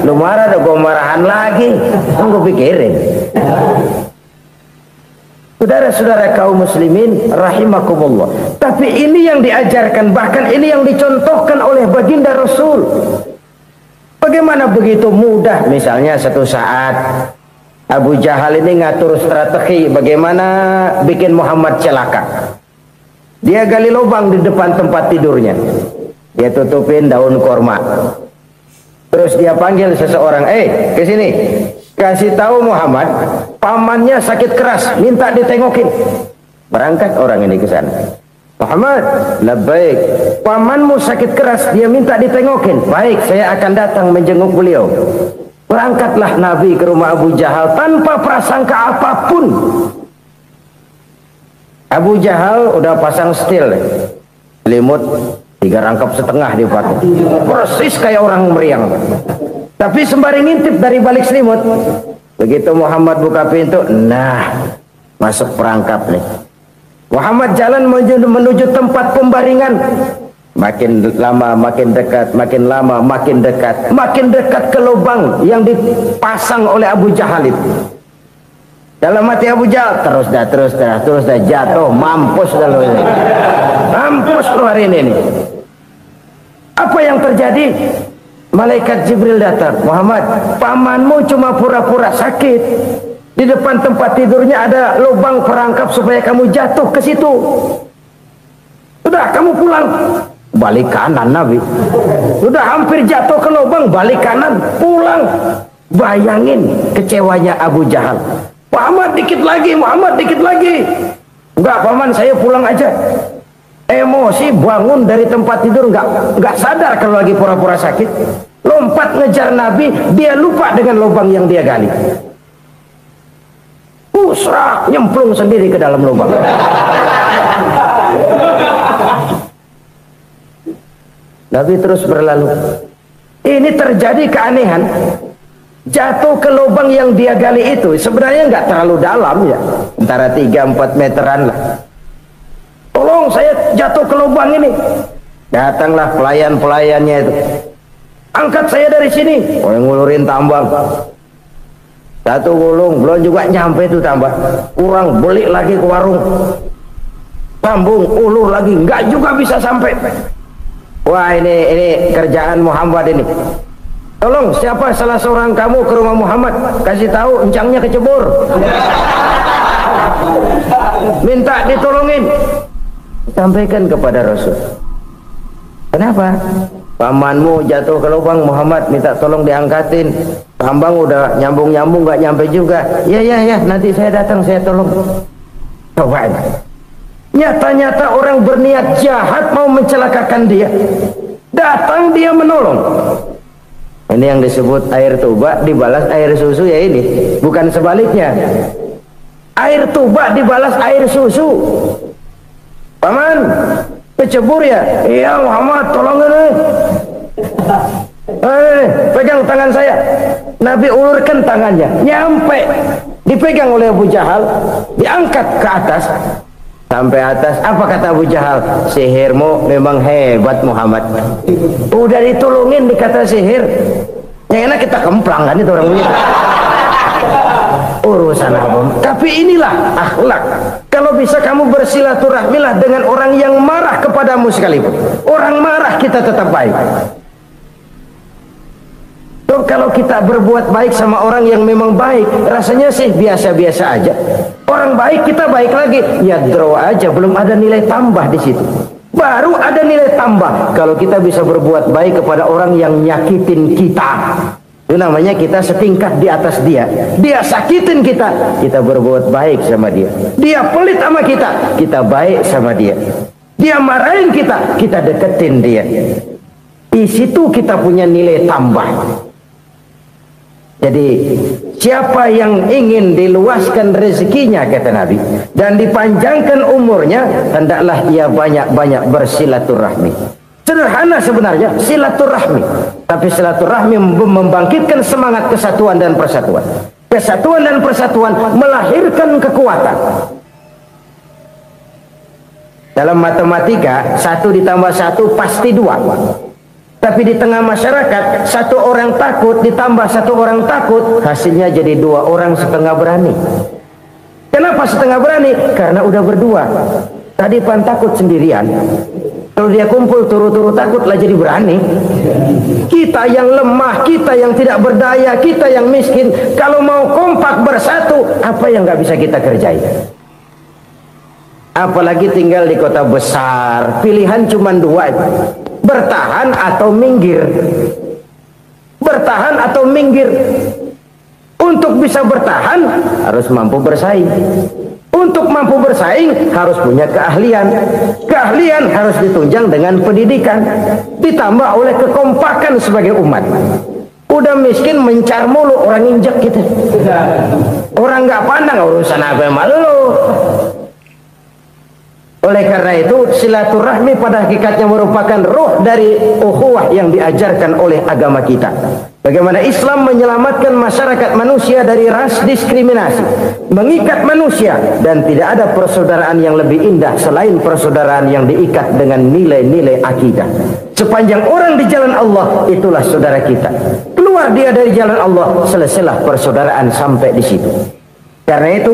Lu marah, ada gua marahan lagi. Gua pikirin. Saudara-saudara kaum muslimin rahimakumullah. Tapi ini yang diajarkan, bahkan ini yang dicontohkan oleh baginda Rasul. Bagaimana begitu mudah, misalnya satu saat Abu Jahal ini ngatur strategi bagaimana bikin Muhammad celaka. Dia gali lubang di depan tempat tidurnya. Dia tutupin daun korma. Terus dia panggil seseorang, ke sini. Kasih tahu Muhammad, pamannya sakit keras, minta ditengokin. Berangkat orang ini ke sana. Muhammad, labbaik. Pamanmu sakit keras, dia minta ditengokin. Baik, saya akan datang menjenguk beliau. Berangkatlah Nabi ke rumah Abu Jahal tanpa prasangka apapun. Abu Jahal udah pasang setil, selimut 3 rangkap setengah dipakai, persis kayak orang meriang. Tapi sembari ngintip dari balik selimut. Begitu Muhammad buka pintu, nah masuk perangkap nih. Muhammad jalan menuju tempat pembaringan. Makin lama makin dekat, makin lama makin dekat, makin dekat ke lubang yang dipasang oleh Abu Jahal itu. Dalam hati Abu Jahal, terus dah jatuh, mampus dah lu ini. Mampus lu hari ini nih. Apa yang terjadi? Malaikat Jibril datang. Muhammad, pamanmu cuma pura-pura sakit. Di depan tempat tidurnya ada lubang perangkap supaya kamu jatuh ke situ. Sudah, kamu pulang. Balik kanan Nabi. Sudah hampir jatuh ke lubang, balik kanan, pulang. Bayangin kecewanya Abu Jahal. Muhammad dikit lagi, Muhammad dikit lagi. Enggak, paman, saya pulang aja. Emosi, bangun dari tempat tidur, nggak sadar kalau lagi pura-pura sakit. Lompat ngejar Nabi, dia lupa dengan lubang yang dia gali. Serak, nyemplung sendiri ke dalam lubang. Nabi terus berlalu. Ini terjadi keanehan. Jatuh ke lubang yang dia gali itu sebenarnya nggak terlalu dalam ya, antara 3-4 meteran lah. Tolong, saya jatuh ke lubang ini. Datanglah pelayan-pelayannya itu. Angkat saya dari sini. Oh, yang ngulurin tambang. Satu gulung, belum juga nyampe itu tambah. Kurang, beli lagi ke warung. Sambung, ulur lagi, nggak juga bisa sampai. Wah, ini kerjaan Muhammad ini. Tolong, siapa salah seorang kamu ke rumah Muhammad, kasih tahu encangnya kecebur. minta ditolongin. Sampaikan kepada Rasul. Kenapa? Pamanmu jatuh ke lubang, Muhammad minta tolong diangkatin. Tambang udah nyambung-nyambung gak nyampe juga. Ya, nanti saya datang, saya tolong. Coba. Nyata-nyata orang berniat jahat mau mencelakakan dia. Datang dia menolong. Ini yang disebut air tuba dibalas air susu ya ini. Bukan sebaliknya. Air tuba dibalas air susu. Paman, kecebur ya? Iya Muhammad, tolong ini. Pegang tangan saya. Nabi ulurkan tangannya, nyampe, dipegang oleh Abu Jahal, diangkat ke atas, sampai atas. Apa kata Abu Jahal? Sihirmu memang hebat Muhammad. Udah ditolongin dikata sihir. Yang enak kita kemplang kan itu orang begitu. Urusan apa? Tapi inilah akhlak. Kalau bisa kamu bersilaturahmilah dengan orang yang marah kepadamu sekalipun. Orang marah kita tetap baik. So, kalau kita berbuat baik sama orang yang memang baik, rasanya sih biasa-biasa aja. Orang baik kita baik lagi, ya draw aja, belum ada nilai tambah di situ. Baru ada nilai tambah kalau kita bisa berbuat baik kepada orang yang nyakitin kita. Itu namanya kita setingkat di atas dia. Dia sakitin kita, kita berbuat baik sama dia. Dia pelit sama kita, kita baik sama dia. Dia marahin kita, kita deketin dia. Di situ kita punya nilai tambah. Jadi siapa yang ingin diluaskan rezekinya kata Nabi dan dipanjangkan umurnya, hendaklah ia banyak-banyak bersilaturahmi. Sederhana sebenarnya silaturahmi, tapi silaturahmi membangkitkan semangat kesatuan dan persatuan. Kesatuan dan persatuan melahirkan kekuatan. Dalam matematika 1 ditambah 1 pasti 2. Tapi di tengah masyarakat, 1 orang takut ditambah 1 orang takut, hasilnya jadi 2 orang setengah berani. Kenapa setengah berani? Karena udah berdua. Tadi pan takut sendirian. Kalau dia kumpul turu-turu takut lah jadi berani. Kita yang lemah, kita yang tidak berdaya, kita yang miskin, kalau mau kompak bersatu, apa yang nggak bisa kita kerjain? Apalagi tinggal di kota besar, pilihan cuma 2. Bertahan atau minggir. Bertahan atau minggir. Untuk bisa bertahan harus mampu bersaing. Untuk mampu bersaing harus punya keahlian. Keahlian harus ditunjang dengan pendidikan, ditambah oleh kekompakan sebagai umat. Udah miskin mencar mulu, orang injek gitu. Orang nggak pandang urusan apa yang malu. Oleh karena itu silaturahmi pada hakikatnya merupakan roh dari ukhuwah yang diajarkan oleh agama kita. Bagaimana Islam menyelamatkan masyarakat manusia dari ras diskriminasi, mengikat manusia, dan tidak ada persaudaraan yang lebih indah selain persaudaraan yang diikat dengan nilai-nilai akidah. Sepanjang orang di jalan Allah, itulah saudara kita. Keluar dia dari jalan Allah, selesailah persaudaraan sampai di situ. Karena itu,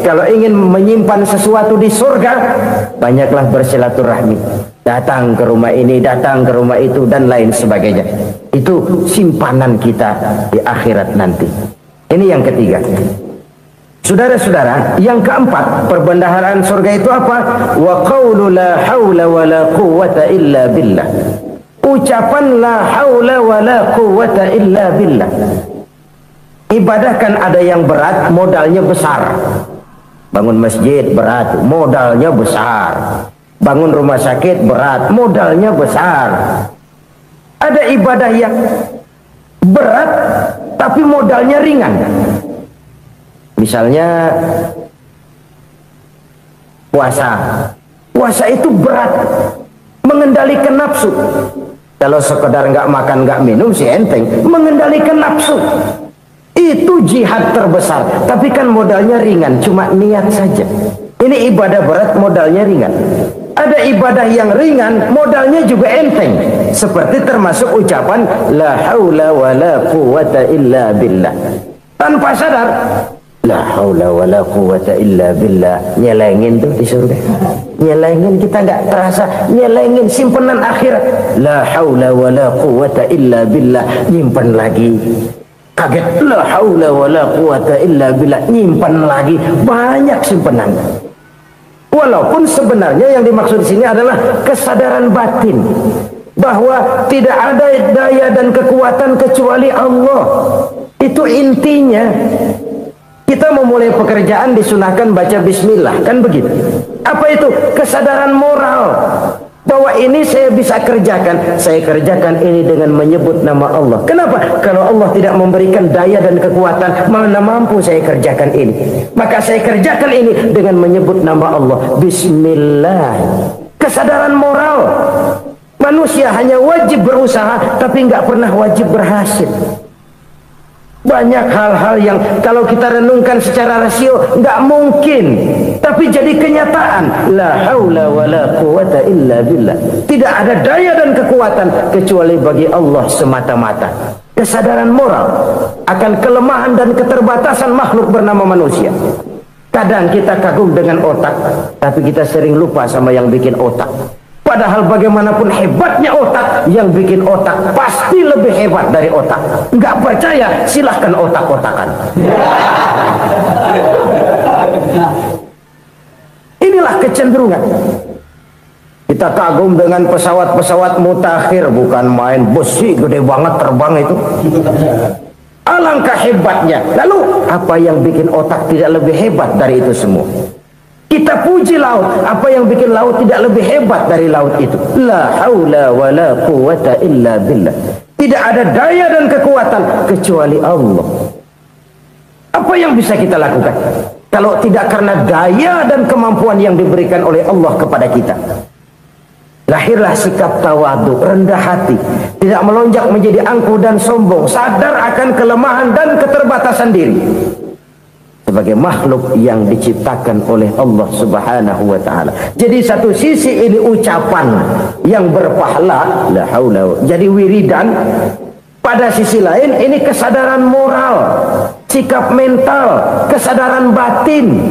kalau ingin menyimpan sesuatu di surga, banyaklah bersilaturahmi. Datang ke rumah ini, datang ke rumah itu, dan lain sebagainya. Itu simpanan kita di akhirat nanti. Ini yang ketiga. Saudara-saudara, yang keempat, perbendaharaan surga itu apa? Wa qawlu la hawla wa la quwwata illa billah. Ucapan la hawla wa la quwwata illa billah. Ibadah kan ada yang berat, modalnya besar. Bangun masjid berat, modalnya besar. Bangun rumah sakit berat, modalnya besar. Ada ibadah yang berat tapi modalnya ringan. Misalnya puasa. Puasa itu berat, mengendalikan nafsu. Kalau sekedar nggak makan nggak minum sih enteng, mengendalikan nafsu. Itu jihad terbesar, tapi kan modalnya ringan, cuma niat saja. Ini ibadah berat, modalnya ringan. Ada ibadah yang ringan, modalnya juga enteng. Seperti termasuk ucapan la haula wa la quwwata illa billah. Tanpa sadar, la haula wa la quwwata illa billah. Nyelengin tuh di surga. Nyelengin, kita nggak terasa. Nyelengin simpanan akhirat. La haula wa la quwwata illa billah. Nyimpan lagi. Kaget, la haula wala quwata illa billah, nyimpan lagi, banyak simpanan. Walaupun sebenarnya yang dimaksud di sini adalah kesadaran batin bahwa tidak ada daya dan kekuatan kecuali Allah. Itu intinya. Kita memulai pekerjaan disunahkan baca bismillah, kan begitu? Apa itu? Kesadaran moral bahwa ini saya bisa kerjakan. Saya kerjakan ini dengan menyebut nama Allah. Kenapa? Kalau Allah tidak memberikan daya dan kekuatan, mana mampu saya kerjakan ini. Maka saya kerjakan ini dengan menyebut nama Allah. Bismillah. Kesadaran moral. Manusia hanya wajib berusaha, tapi nggak pernah wajib berhasil. Banyak hal-hal yang kalau kita renungkan secara rasio nggak mungkin, tapi jadi kenyataan. La haula wala quwata illa billah. Tidak ada daya dan kekuatan kecuali bagi Allah semata-mata. Kesadaran moral akan kelemahan dan keterbatasan makhluk bernama manusia. Kadang kita kagum dengan otak, tapi kita sering lupa sama yang bikin otak. Padahal bagaimanapun hebatnya otak, yang bikin otak pasti lebih hebat dari otak. Nggak percaya, silahkan otak-otakan. Inilah kecenderungan. Kita kagum dengan pesawat-pesawat mutakhir, bukan main, besi gede banget terbang itu. Alangkah hebatnya. Lalu apa yang bikin otak tidak lebih hebat dari itu semua? Kita puji laut, apa yang bikin laut tidak lebih hebat dari laut itu? La haula wala quwata illa billah. Tidak ada daya dan kekuatan kecuali Allah. Apa yang bisa kita lakukan kalau tidak karena daya dan kemampuan yang diberikan oleh Allah kepada kita? Lahirlah sikap tawadu, rendah hati, tidak melonjak menjadi angkuh dan sombong, sadar akan kelemahan dan keterbatasan diri sebagai makhluk yang diciptakan oleh Allah Subhanahu wa taala. Jadi satu sisi ini ucapan yang berpahala, la haula, jadi wiridan. Pada sisi lain ini kesadaran moral, sikap mental, kesadaran batin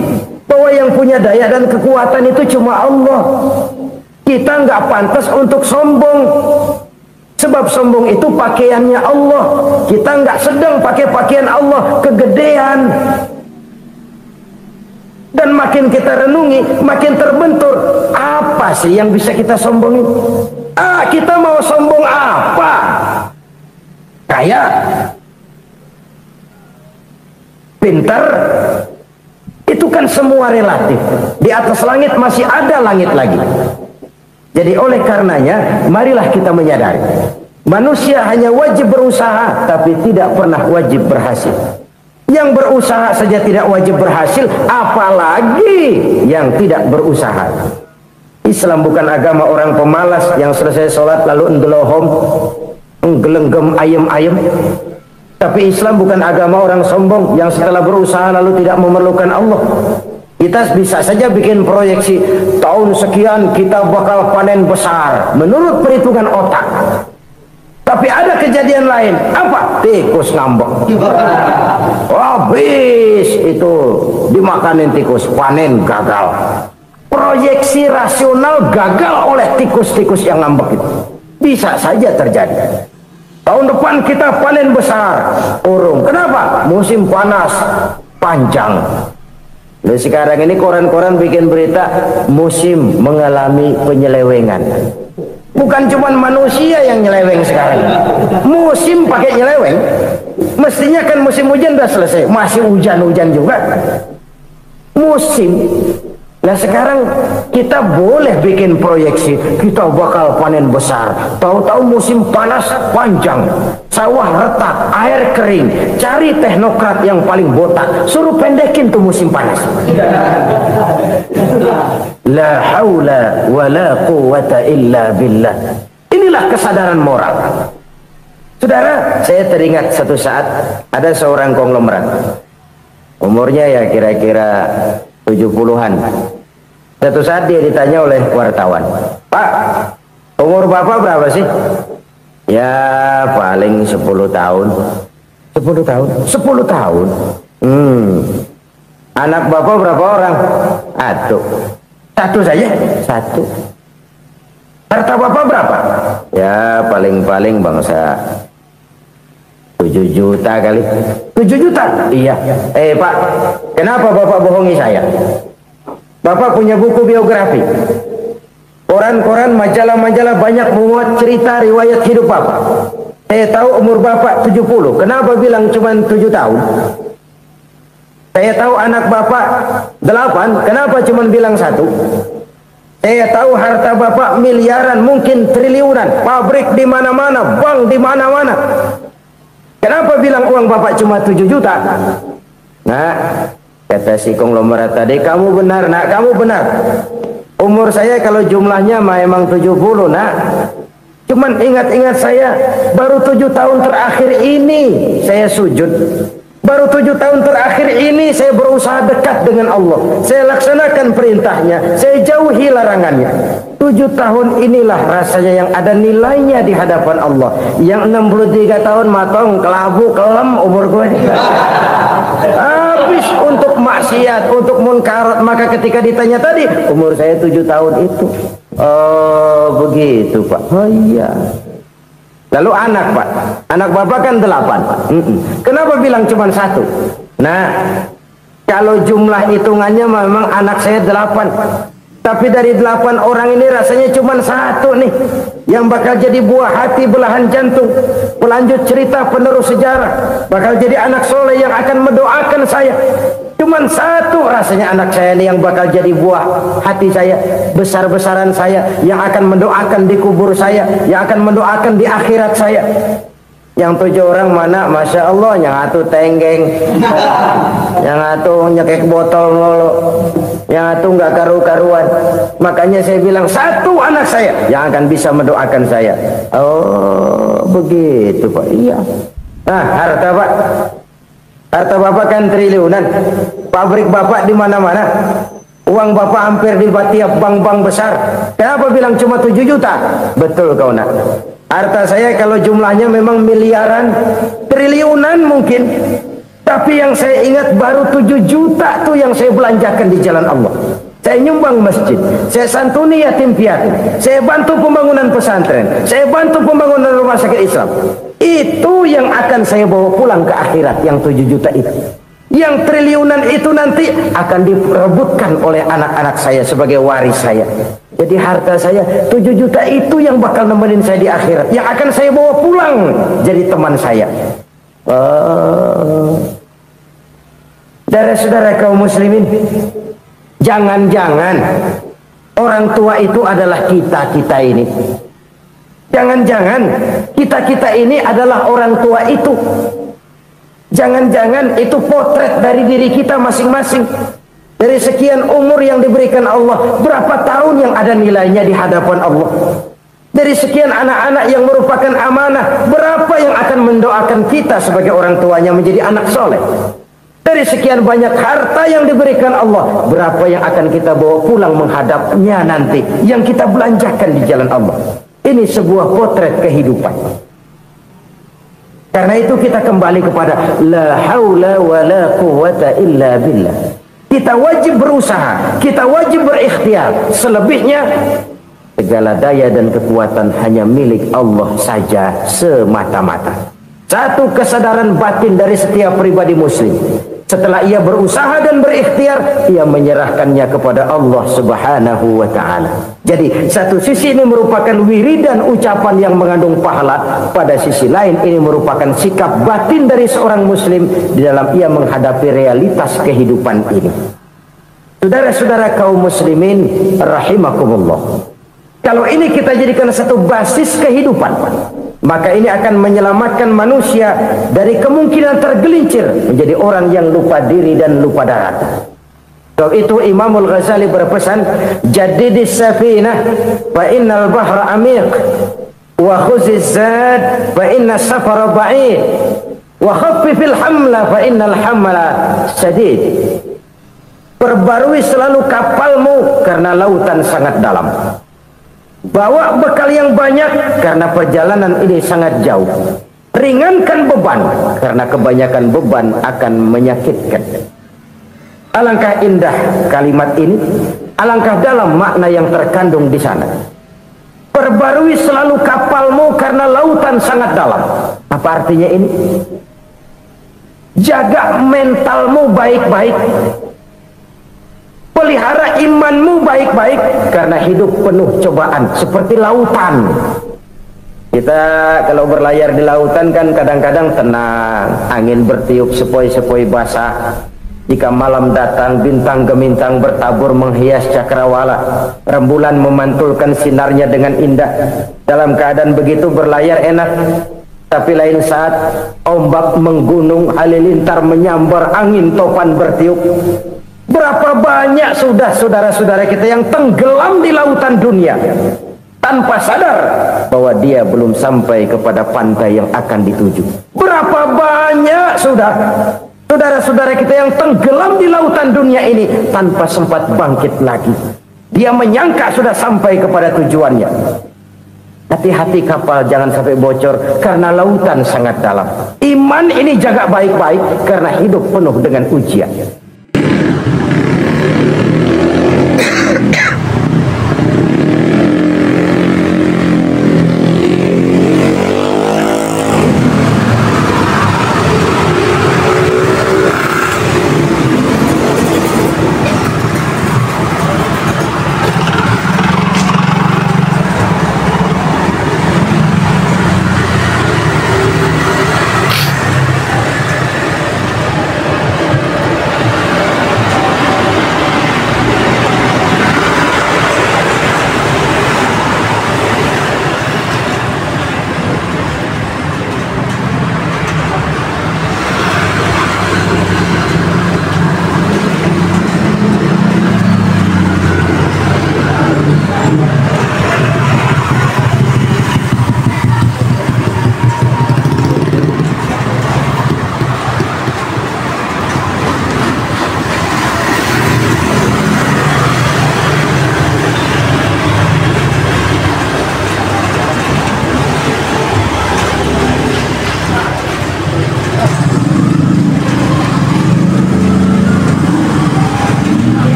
bahwa yang punya daya dan kekuatan itu cuma Allah. Kita nggak pantas untuk sombong. Sebab sombong itu pakaiannya Allah. Kita nggak sedang pakai pakaian Allah, kegedean. Dan makin kita renungi, makin terbentur. Apa sih yang bisa kita sombongin? Kita mau sombong apa? Kaya? Pintar? Itu kan semua relatif. Di atas langit masih ada langit lagi. Jadi oleh karenanya, marilah kita menyadari. Manusia hanya wajib berusaha, tapi tidak pernah wajib berhasil. Yang berusaha saja tidak wajib berhasil, apalagi yang tidak berusaha. Islam bukan agama orang pemalas yang selesai sholat lalu ngelohom, nggelenggem ayem-ayem. Tapi Islam bukan agama orang sombong yang setelah berusaha lalu tidak memerlukan Allah. Kita bisa saja bikin proyeksi, tahun sekian kita bakal panen besar menurut perhitungan otak. Tapi ada kejadian lain. Apa? Tikus ngambek. Habis itu dimakanin tikus, panen gagal. Proyeksi rasional gagal oleh tikus-tikus yang ngambek itu. Bisa saja terjadi. Tahun depan kita panen besar, urung. Kenapa? Musim panas panjang. Lalu sekarang ini koran-koran bikin berita musim mengalami penyelewengan. Bukan cuma manusia yang nyeleweng sekarang. Musim pakai nyeleweng. Mestinya kan musim hujan udah selesai, masih hujan-hujan juga. Musim. Nah sekarang kita boleh bikin proyeksi, kita bakal panen besar. Tahu-tahu musim panas panjang, sawah retak, air kering. Cari teknokrat yang paling botak, suruh pendekin tuh musim panas. La haula wala quwata illa billah. Inilah kesadaran moral. Saudara, saya teringat satu saat ada seorang konglomerat. Umurnya ya kira-kira 70-an. Satu saat dia ditanya oleh wartawan, "Pak, umur Bapak berapa sih?" "Ya paling 10 tahun." 10 tahun? 10 tahun? Anak Bapak berapa orang? Satu. Satu saja? Satu. Harta Bapak berapa? Ya paling-paling bangsa 7 juta kali. 7 juta? Iya. Pak, kenapa Bapak bohongi saya? Bapak punya buku biografi, koran-koran, majalah-majalah banyak memuat cerita riwayat hidup Bapak. Saya tahu umur Bapak 70. Kenapa bilang cuma 7 tahun? Saya tahu anak Bapak 8. Kenapa cuma bilang 1? Saya tahu harta Bapak miliaran, mungkin triliunan, pabrik di mana-mana, bank di mana-mana. Kenapa bilang uang Bapak cuma 7 juta? Nah, kata si konglomerat tadi, kamu benar nak, kamu benar. Umur saya kalau jumlahnya memang 70 nak. Cuman ingat-ingat saya, baru 7 tahun terakhir ini saya sujud. Baru 7 tahun terakhir ini saya berusaha dekat dengan Allah. Saya laksanakan perintahnya, saya jauhi larangannya. 7 tahun inilah rasanya yang ada nilainya di hadapan Allah. Yang 63 tahun matong, kelabu, kelem umur gue. Habis untuk maksiat, untuk munkarat. Maka ketika ditanya tadi, umur saya 7 tahun itu. Oh begitu Pak. Oh iya. Lalu anak Pak, anak Bapak kan 8. Kenapa bilang cuma 1? Nah, kalau jumlah hitungannya memang anak saya 8. Tapi dari 8 orang ini rasanya cuma 1 nih yang bakal jadi buah hati, belahan jantung, pelanjut cerita, penerus sejarah, bakal jadi anak soleh yang akan mendoakan saya. Cuman 1 rasanya anak saya ini yang bakal jadi buah hati saya, besar-besaran saya, yang akan mendoakan di kubur saya, yang akan mendoakan di akhirat saya. Yang 7 orang mana, Masya Allah, yang 1 tenggeng, yang 1 nyekek botol mulu, yang 1 nggak karu-karuan. Makanya saya bilang 1 anak saya yang akan bisa mendoakan saya. Oh begitu Pak. Iya. Nah, harta Pak, harta Bapak kan triliunan, pabrik Bapak di mana-mana, uang Bapak hampir di tiap bank-bank besar. Kenapa bilang cuma 7 juta? Betul kau nak. Harta saya kalau jumlahnya memang miliaran, triliunan mungkin. Tapi yang saya ingat baru 7 juta tuh yang saya belanjakan di jalan Allah. Saya nyumbang masjid, saya santuni yatim piatu, saya bantu pembangunan pesantren, saya bantu pembangunan rumah sakit Islam. Itu yang akan saya bawa pulang ke akhirat, yang 7 juta itu. Yang triliunan itu nanti akan diperebutkan oleh anak-anak saya sebagai waris saya. Jadi harta saya 7 juta itu yang bakal nemenin saya di akhirat, yang akan saya bawa pulang jadi teman saya. Saudara-saudara kaum muslimin, jangan-jangan orang tua itu adalah kita-kita ini. Jangan-jangan kita-kita ini adalah orang tua itu. Jangan-jangan itu potret dari diri kita masing-masing. Dari sekian umur yang diberikan Allah, berapa tahun yang ada nilainya di hadapan Allah? Dari sekian anak-anak yang merupakan amanah, berapa yang akan mendoakan kita sebagai orang tuanya menjadi anak soleh? Dari sekian banyak harta yang diberikan Allah, berapa yang akan kita bawa pulang menghadapnya nanti, yang kita belanjakan di jalan Allah? Ini sebuah potret kehidupan. Karena itu kita kembali kepada la haula wa la quwwata illa billah. Kita wajib berusaha, kita wajib berikhtiar. Selebihnya segala daya dan kekuatan hanya milik Allah saja semata-mata. Satu kesadaran batin dari setiap pribadi muslim. Setelah ia berusaha dan berikhtiar, ia menyerahkannya kepada Allah Subhanahu wa ta'ala. Jadi satu sisi ini merupakan wiridan ucapan yang mengandung pahala, pada sisi lain ini merupakan sikap batin dari seorang muslim di dalam ia menghadapi realitas kehidupan ini. Saudara-saudara kaum muslimin rahimakumullah, kalau ini kita jadikan satu basis kehidupan, maka ini akan menyelamatkan manusia dari kemungkinan tergelincir menjadi orang yang lupa diri dan lupa darat. Sebab itu Imamul Ghazali berpesan, jadidis safinah fa innal bahra amiq wa khuziz zad fa inna safara ba'id wa khaffifil hamla fa innal hamla sadid. Perbarui selalu kapalmu karena lautan sangat dalam. Bawa bekal yang banyak karena perjalanan ini sangat jauh. Ringankan beban karena kebanyakan beban akan menyakitkan. Alangkah indah kalimat ini, alangkah dalam makna yang terkandung di sana. Perbarui selalu kapalmu karena lautan sangat dalam. Apa artinya ini? Jaga mentalmu baik-baik. Pelihara imanmu baik-baik karena hidup penuh cobaan seperti lautan. Kita kalau berlayar di lautan kan kadang-kadang tenang, angin bertiup sepoi-sepoi basah. Jika malam datang, bintang gemintang bertabur menghias cakrawala. Rembulan memantulkan sinarnya dengan indah. Dalam keadaan begitu berlayar enak. Tapi lain saat ombak menggunung, halilintar menyambar, angin topan bertiup. Berapa banyak sudah saudara-saudara kita yang tenggelam di lautan dunia tanpa sadar bahwa dia belum sampai kepada pantai yang akan dituju. Berapa banyak sudah saudara-saudara kita yang tenggelam di lautan dunia ini tanpa sempat bangkit lagi. Dia menyangka sudah sampai kepada tujuannya. Hati-hati kapal jangan sampai bocor karena lautan sangat dalam. Iman ini jaga baik-baik karena hidup penuh dengan ujian.